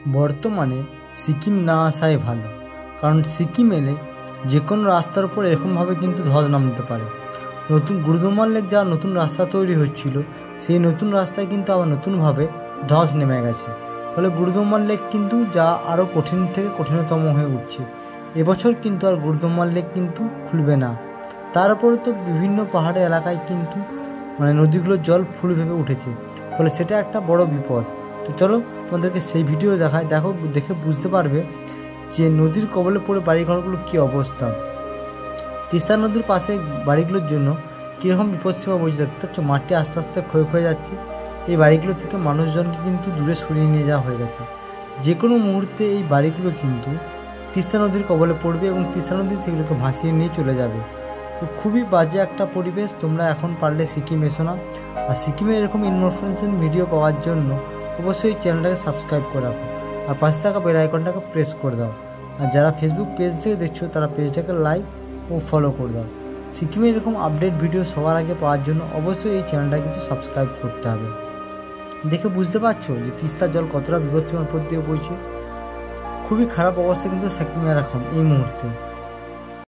বর্তমানে সিকিম না আসাই ভালো, কারণ সিকিম এলে যে কোনো রাস্তার উপর এরকমভাবে কিন্তু ধস নামতে পারে। নতুন গুরুদুমার লেক যা নতুন রাস্তা তৈরি হচ্ছিল, সেই নতুন রাস্তায় কিন্তু আবার নতুনভাবে ধস নেমে গেছে। ফলে গুরুদুমার লেক কিন্তু যা আরও কঠিন থেকে কঠিনতম হয়ে উঠছে। এবছর কিন্তু আর গুরুদুমার লেক কিন্তু খুলবে না। তার উপরে তো বিভিন্ন পাহাড়ি এলাকায় কিন্তু নদীগুলোর জল ফুল ভেবে উঠেছে, ফলে সেটা একটা বড় বিপদ। তো চলো তোমাদেরকে সেই ভিডিও দেখায়, দেখে বুঝতে পারবে যে নদীর কবলে পড়ে বাড়িঘরগুলোর কী অবস্থা। তিস্তা নদীর পাশে বাড়িগুলোর জন্য কীরকম বিপদসীমা বলছে দেখতে পাচ্ছ। মাটি আস্তে আস্তে ক্ষয়ে যাচ্ছে। এই বাড়িগুলো থেকে মানুষজনকে কিন্তু দূরে সরিয়ে নিয়ে যাওয়া হয়ে গেছে। যে কোনো মুহূর্তে এই বাড়িগুলো কিন্তু তিস্তা নদীর কবলে পড়বে এবং তিস্তা নদী সেগুলোকে ভাসিয়ে নিয়ে চলে যাবে। তো খুবই বাজে একটা পরিবেশ। তোমরা এখন পারলে সিকিম এসো না। আর সিকিমের এরকম ইনফরমেশন ভিডিও পাওয়ার জন্য অবশ্যই চ্যানেলটাকে সাবস্ক্রাইব করে রাখো আর পাশে থাকা বেল আইকনটাকে প্রেস করে দাও। আর যারা ফেসবুক পেজ থেকে দেখছো তারা পেজটাকে লাইক ও ফলো করে দাও। সিকিমের এরকম আপডেট ভিডিও সবার আগে পাওয়ার জন্য অবশ্যই এই চ্যানেলটা কিন্তু সাবস্ক্রাইব করতে হবে। দেখে বুঝতে পারছো যে তিস্তার জল কতটা বিপদসীমার উপর দিয়ে বইছে। খুবই খারাপ অবস্থা কিন্তু সিকিমের এখন এই মুহূর্তে।